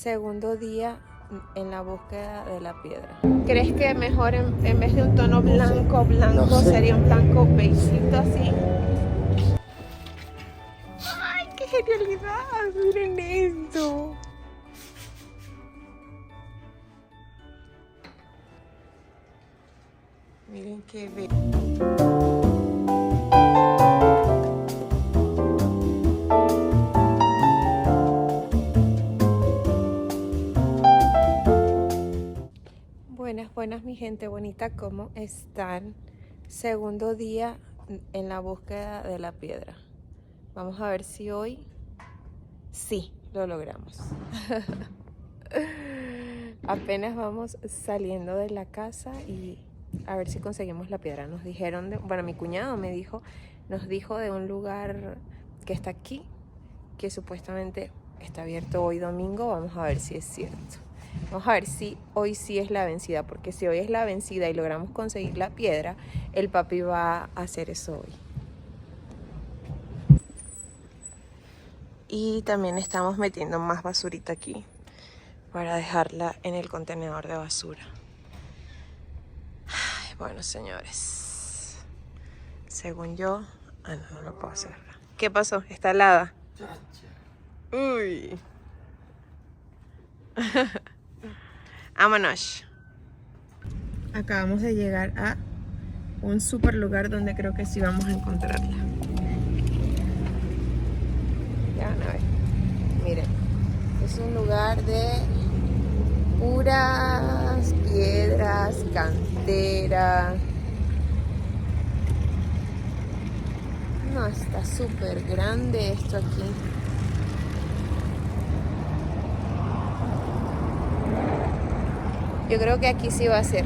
Segundo día en la búsqueda de la piedra. ¿Crees que mejor en vez de un tono blanco, No sé. sería un blanco beigecito así? ¡Ay, qué genialidad! ¡Miren esto! Miren qué bello. Buenas mi gente bonita, ¿cómo están? Segundo día en la búsqueda de la piedra. Vamos a ver si hoy sí lo logramos. Apenas vamos saliendo de la casa y a ver si conseguimos la piedra. Nos dijeron, bueno, mi cuñado nos dijo de un lugar que está aquí, que supuestamente está abierto hoy domingo. Vamos a ver si es cierto. Vamos a ver si hoy sí es la vencida, porque si hoy es la vencida y logramos conseguir la piedra, el papi va a hacer eso hoy. Y también estamos metiendo más basurita aquí para dejarla en el contenedor de basura. Ay, bueno, señores, según yo... no lo puedo hacer. ¿Qué pasó? ¿Está helada? Uy. Vámonos. Acabamos de llegar a un super lugar donde creo que sí vamos a encontrarla. Ya van a ver. Miren, es un lugar de puras piedras, cantera. No, está súper grande esto aquí. Yo creo que aquí sí va a ser.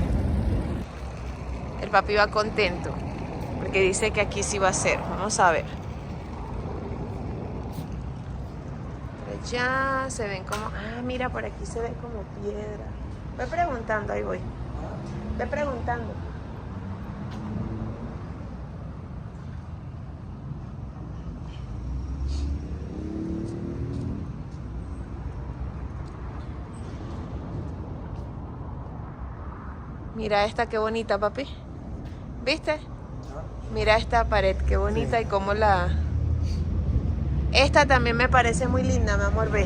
El papi va contento porque dice que aquí sí va a ser. Vamos a ver. Ya se ven como... Ah, mira, por aquí se ve como piedra. Ve preguntando, ahí voy. Ve preguntando. Mira esta, qué bonita, papi. ¿Viste? Mira esta pared, qué bonita, sí. Y cómo la... Esta también me parece muy linda, mi amor, ve.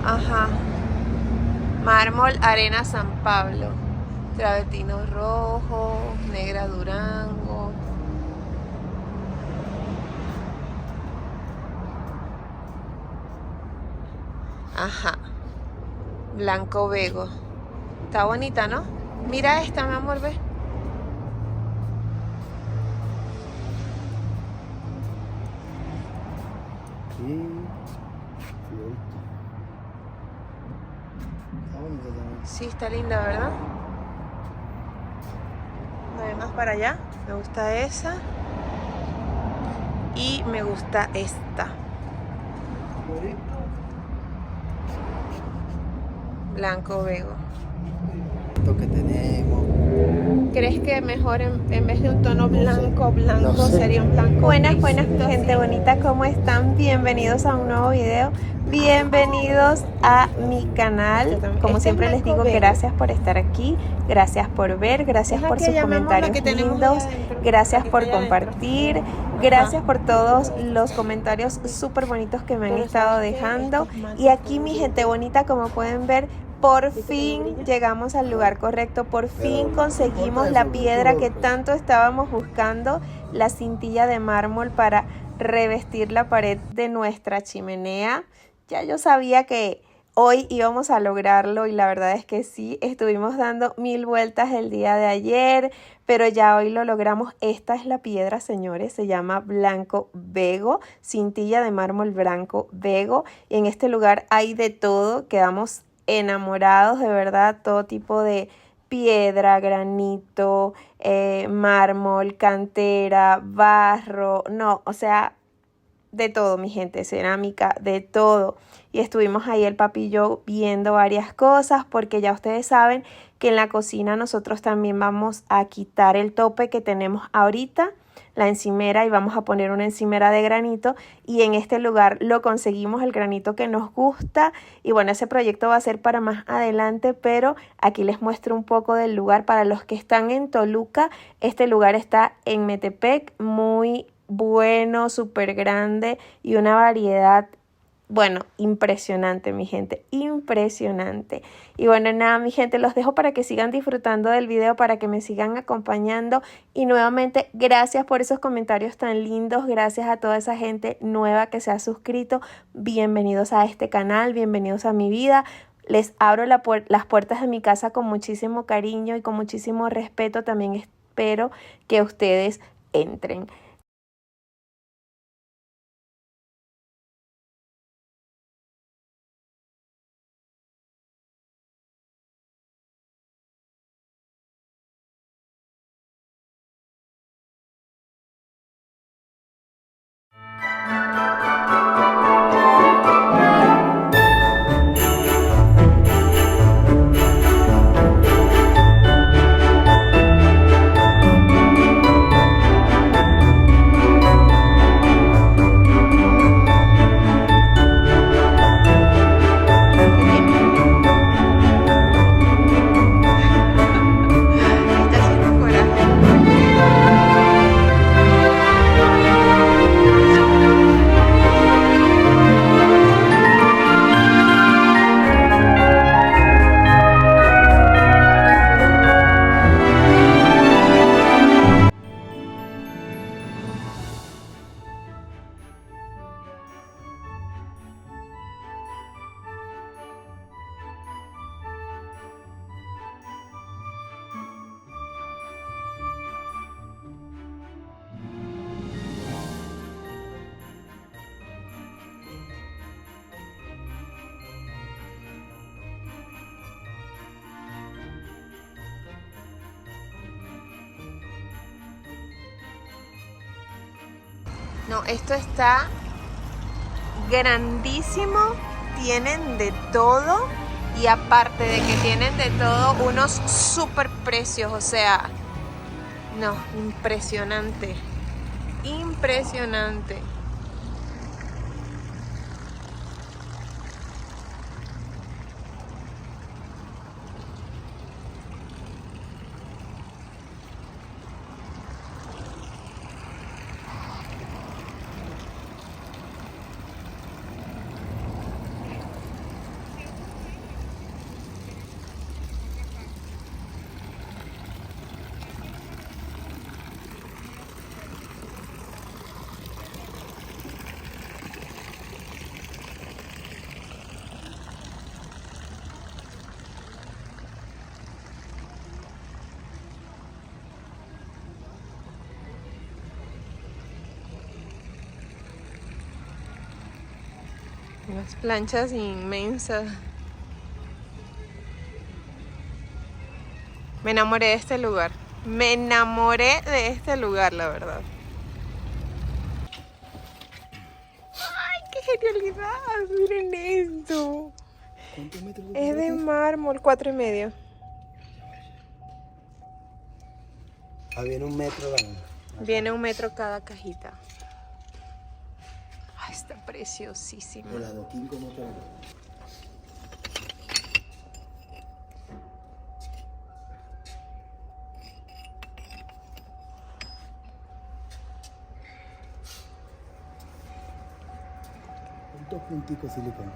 Ajá. Mármol, arena San Pablo. Travertino rojo, negra Durango. Ajá. Blanco Bego. Está bonita, ¿no? Mira esta, mi amor, ve. Sí, está linda, ¿verdad? Me voy más para allá. Me gusta esa. Y me gusta esta. Blanco Bego. Lo que tenemos. ¿Crees que mejor en vez de un tono blanco, No sé. sería un blanco? Buenas mi gente bonita, ¿cómo están? Bienvenidos a un nuevo video. Bienvenidos a mi canal. Como siempre les digo, gracias por estar aquí, gracias por ver, gracias por sus comentarios lindos, gracias por compartir, gracias por todos los comentarios súper bonitos que me han estado dejando. Y aquí mi gente bonita, como pueden ver, por fin llegamos al lugar correcto, por fin conseguimos la piedra que tanto estábamos buscando, la cintilla de mármol para revestir la pared de nuestra chimenea. Ya yo sabía que hoy íbamos a lograrlo y la verdad es que sí, estuvimos dando 1000 vueltas el día de ayer, pero ya hoy lo logramos. Esta es la piedra, señores, se llama Blanco Bego, cintilla de mármol Blanco Bego, y en este lugar hay de todo. Quedamos enamorados, de verdad, todo tipo de piedra, granito, mármol, cantera, barro, no, o sea, de todo, mi gente, cerámica, de todo. Y estuvimos ahí el papi y yo viendo varias cosas, porque ya ustedes saben que en la cocina nosotros también vamos a quitar el tope que tenemos ahorita la encimera y vamos a poner una encimera de granito, y en este lugar lo conseguimos, el granito que nos gusta. Y bueno, ese proyecto va a ser para más adelante, pero aquí les muestro un poco del lugar. Para los que están en Toluca, este lugar está en Metepec, muy bueno, súper grande y una variedad, bueno, impresionante, mi gente, impresionante. Y bueno, nada, mi gente, los dejo para que sigan disfrutando del video, para que me sigan acompañando. Y nuevamente, gracias por esos comentarios tan lindos, gracias a toda esa gente nueva que se ha suscrito. Bienvenidos a este canal, bienvenidos a mi vida. Les abro las puertas de mi casa con muchísimo cariño y con muchísimo respeto. También espero que ustedes entren. No, esto está grandísimo, tienen de todo, y aparte de que tienen de todo, unos super precios, o sea, no, impresionante, impresionante. Unas planchas inmensas. Me enamoré de este lugar. Me enamoré de este lugar, la verdad. ¡Ay, qué genialidad! Miren esto. ¿Cuántos metros Es de mármol, 4,5. Ah, viene 1 metro la... Viene 1 metro cada cajita. Ay, está preciosísima. El adoquín como te lo... Dos punticos de silicón.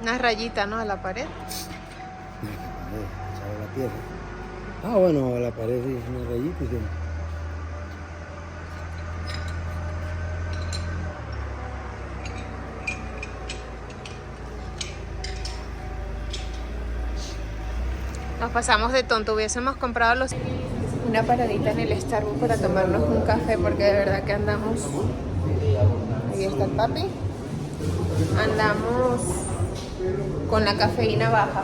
Una rayita, ¿no? A la pared. Echar la tierra. Ah, bueno, a la pared es una rayita y se... Nos pasamos de tonto, hubiésemos comprado una paradita en el Starbucks para tomarnos un café, porque de verdad que andamos... Ahí está el papi. Andamos con la cafeína baja.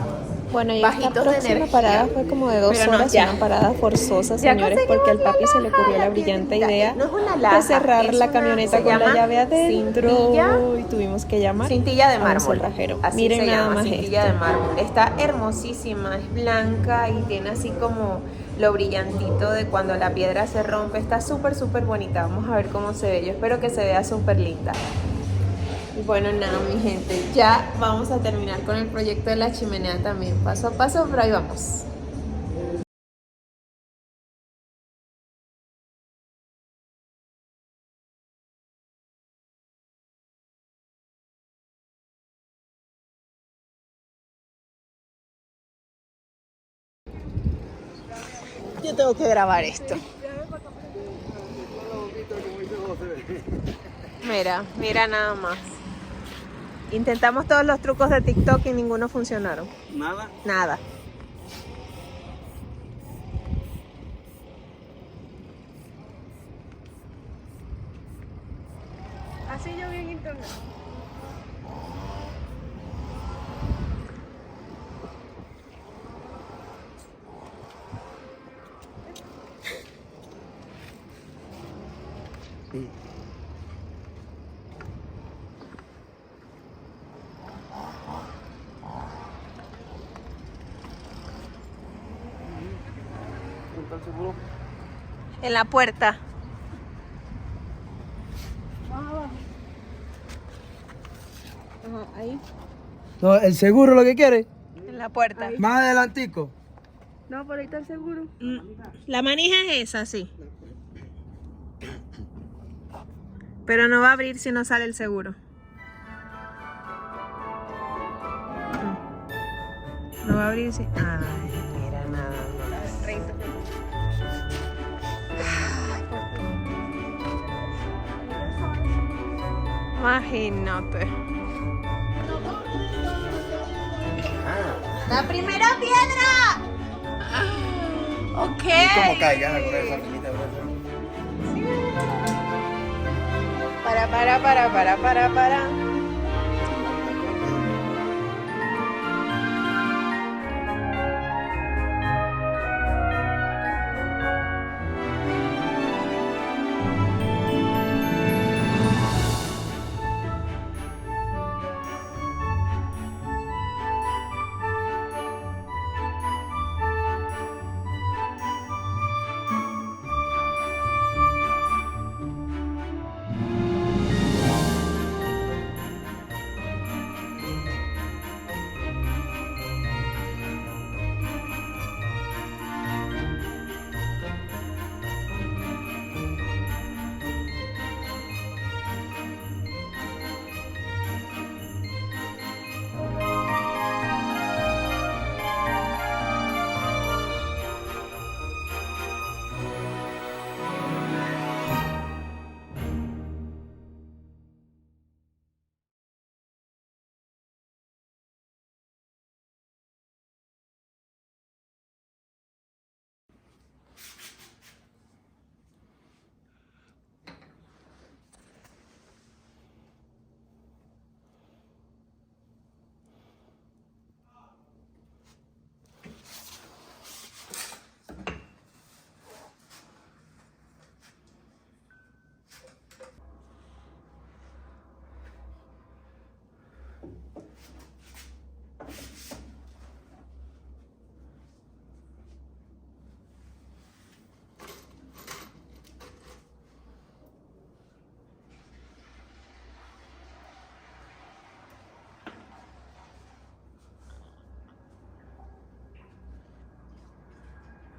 Bueno, y esta próxima parada fue como de 2 horas, una parada forzosa, señores, porque al papi se le ocurrió la brillante idea de cerrar la camioneta con la llave adentro y tuvimos que llamar cintilla de a un mármol. cerrajero. Así Miren se nada llama, más cintilla esto. de mármol. Está hermosísima, es blanca y tiene así como lo brillantito de cuando la piedra se rompe. Está súper bonita. Vamos a ver cómo se ve. Yo espero que se vea súper linda. Y bueno, nada, mi gente, ya vamos a terminar con el proyecto de la chimenea también, paso a paso, pero ahí vamos. Yo tengo que grabar esto. Mira nada más. Intentamos todos los trucos de TikTok y ninguno funcionaron. ¿Nada? Nada. Así yo vi en internet. Sí. ¿Estás seguro? En la puerta. Ajá, ahí. No, el seguro lo que quiere. En la puerta. Ahí. Más adelantico. No, por ahí está el seguro. La manija es esa, sí. Pero no va a abrir si no sale el seguro. No va a abrir si... Ay, mira nada más. 30. Imagínate. La primera piedra. Ok. ¿Cómo caigas a correr esa finita? Para.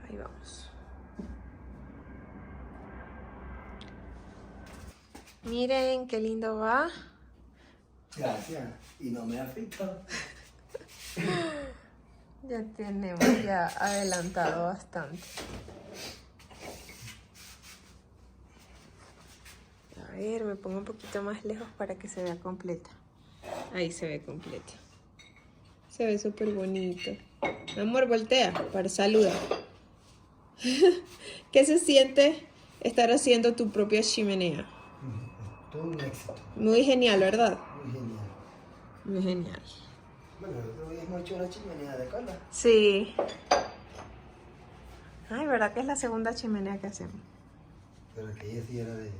Ahí vamos. Miren qué lindo va. Gracias. Y no me afecta. Ya tenemos ya adelantado bastante. A ver, me pongo un poquito más lejos para que se vea completa. Ahí se ve completa. Se ve súper bonito. Mi amor, voltea para saludar. ¿Qué se siente estar haciendo tu propia chimenea? Todo un éxito. Muy genial, ¿verdad? Muy genial. Muy genial. Bueno, el otro día hemos hecho una chimenea de cola. Sí. Ay, ¿verdad que es la segunda chimenea que hacemos? Pero aquella sí era de...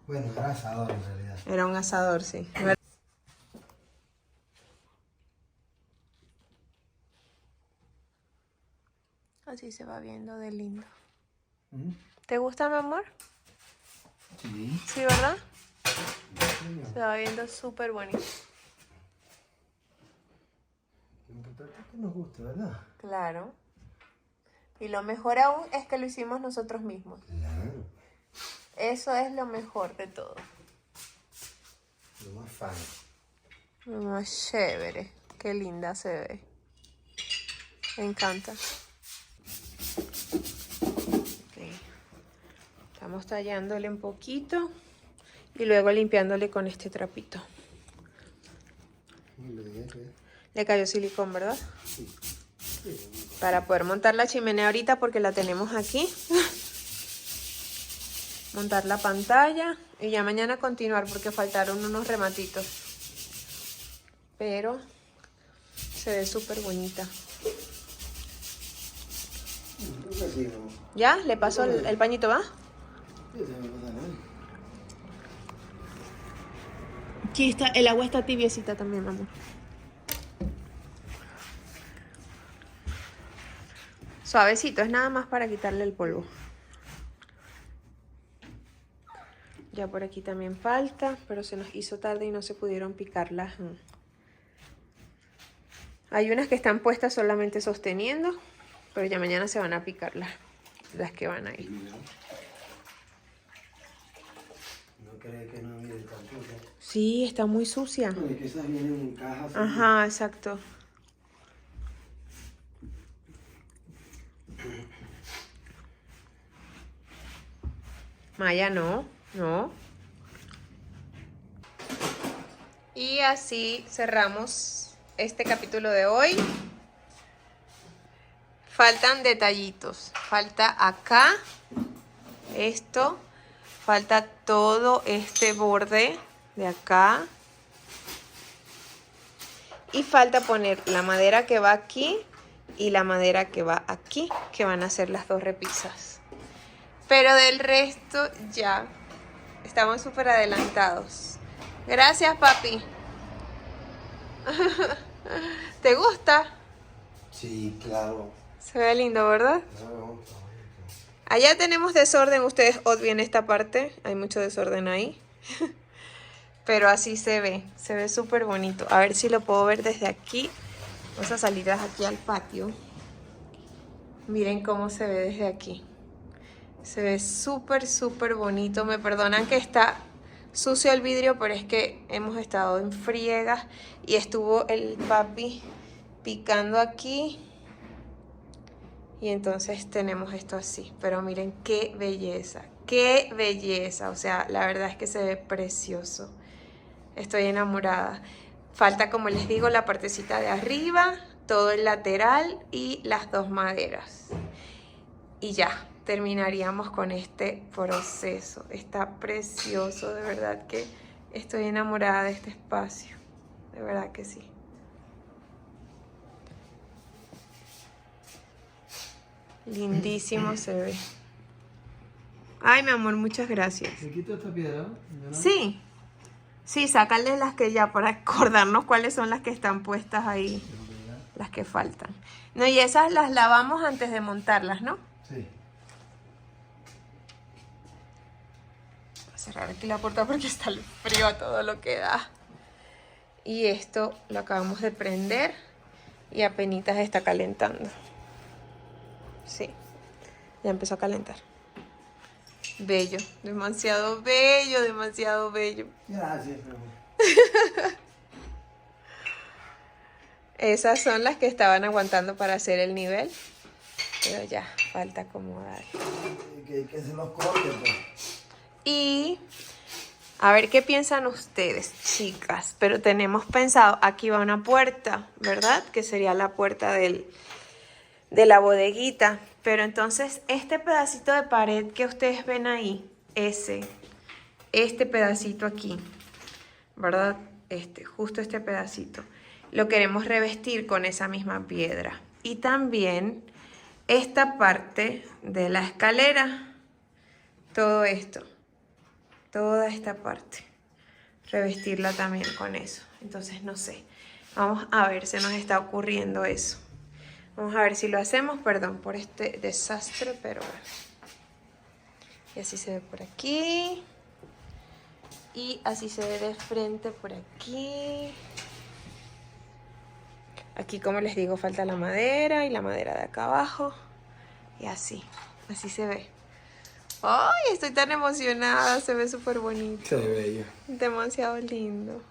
Bueno, era asador en realidad. Era un asador, sí. Así Así se va viendo de lindo. ¿Mm? ¿Te gusta, mi amor? Sí. Sí, ¿verdad? Sí, Se va viendo súper bonito. lo importante es que nos guste, ¿verdad? Claro. Y lo mejor aún es que lo hicimos nosotros mismos. Claro. Eso es lo mejor de todo. Lo más fan. Lo más chévere. Qué linda se ve. Me encanta. Ok. Estamos tallándole un poquito y luego limpiándole con este trapito. Y lo dije que... Le cayó silicón, ¿verdad? Sí. Para poder montar la chimenea ahorita porque la tenemos aquí. Montar la pantalla y ya mañana continuar porque faltaron unos rematitos. Pero se ve súper bonita. Creo que sí, ¿no? ¿Ya? ¿Le pasó el pañito, va? Sí, se me pasa, ¿no? Sí, está, el agua está tibiecita también, amor. Suavecito, es nada más para quitarle el polvo. Ya por aquí también falta, pero se nos hizo tarde y no se pudieron picar las... Hay unas que están puestas solamente sosteniendo, pero ya mañana se van a picar las que van ahí. No cree que no mire el tampoco. Sí, está muy sucia. No, es que esas vienen en cajas. Ajá, exacto. Maya, no. Y así cerramos este capítulo de hoy. Faltan detallitos. Falta acá esto. Falta todo este borde de acá. Y falta poner la madera que va aquí y la madera que va aquí, que van a ser las dos repisas. Pero del resto ya estamos súper adelantados. Gracias, papi. ¿Te gusta? Sí, claro. Se ve lindo, ¿verdad? Claro. Allá tenemos desorden. Ustedes odien esta parte. Hay mucho desorden ahí. Pero así se ve súper bonito. A ver si lo puedo ver desde aquí. Vamos a salir aquí al patio. Miren cómo se ve desde aquí. Se ve súper, súper bonito. Me perdonan que está sucio el vidrio, pero es que hemos estado en friegas y estuvo el papi picando aquí. Y entonces tenemos esto así. Pero miren qué belleza. ¡Qué belleza! O sea, la verdad es que se ve precioso. Estoy enamorada. Falta, como les digo, la partecita de arriba, todo el lateral y las dos maderas. Y ya, terminaríamos con este proceso. Está precioso, de verdad que estoy enamorada de este espacio. De verdad que sí. Lindísimo se ve. Ay, mi amor, muchas gracias. ¿Me quito esta piedra? ¿No? Sí. Sí, sácale las que ya para acordarnos cuáles son las que están puestas ahí. Las que faltan. No, y esas las lavamos antes de montarlas, ¿no? Sí. Voy a cerrar aquí la puerta porque está el frío a todo lo que da. Y esto lo acabamos de prender y apenitas está calentando. Sí, ya empezó a calentar. Bello, demasiado bello, demasiado bello. Gracias, mi amor. Esas son las que estaban aguantando para hacer el nivel. Pero ya, falta acomodar. Que se los corte, pues. Y a ver qué piensan ustedes, chicas. Pero tenemos pensado, aquí va una puerta, ¿verdad? Que sería la puerta de la bodeguita. Pero entonces este pedacito de pared que ustedes ven ahí, este pedacito aquí, ¿verdad? Justo este pedacito, lo queremos revestir con esa misma piedra. Y también esta parte de la escalera, todo esto, toda esta parte, revestirla también con eso. Entonces no sé, vamos a ver, se nos está ocurriendo eso. Vamos a ver si lo hacemos, perdón por este desastre, pero bueno. Y así se ve por aquí. Y así se ve de frente por aquí. Aquí, como les digo, falta la madera y la madera de acá abajo. Y así se ve. ¡Ay! Estoy tan emocionada, se ve súper bonito. Se ve bello. Demasiado lindo.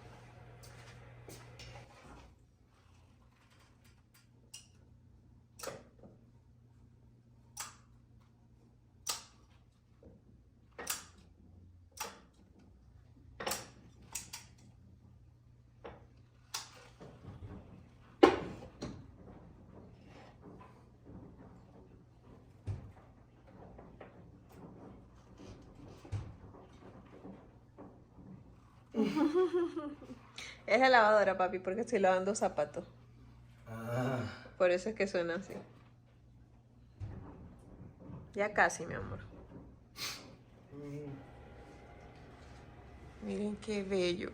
Es la lavadora, papi, porque estoy lavando zapatos. Ah, Por eso es que suena así. Ya casi, mi amor. Miren qué bello.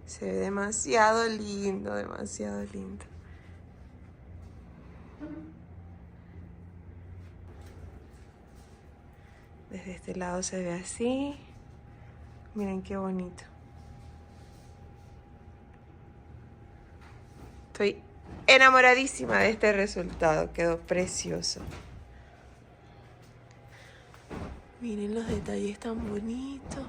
Se ve demasiado lindo, demasiado lindo. Desde este lado se ve así. Miren qué bonito. Estoy enamoradísima de este resultado. Quedó precioso. Miren los detalles tan bonitos.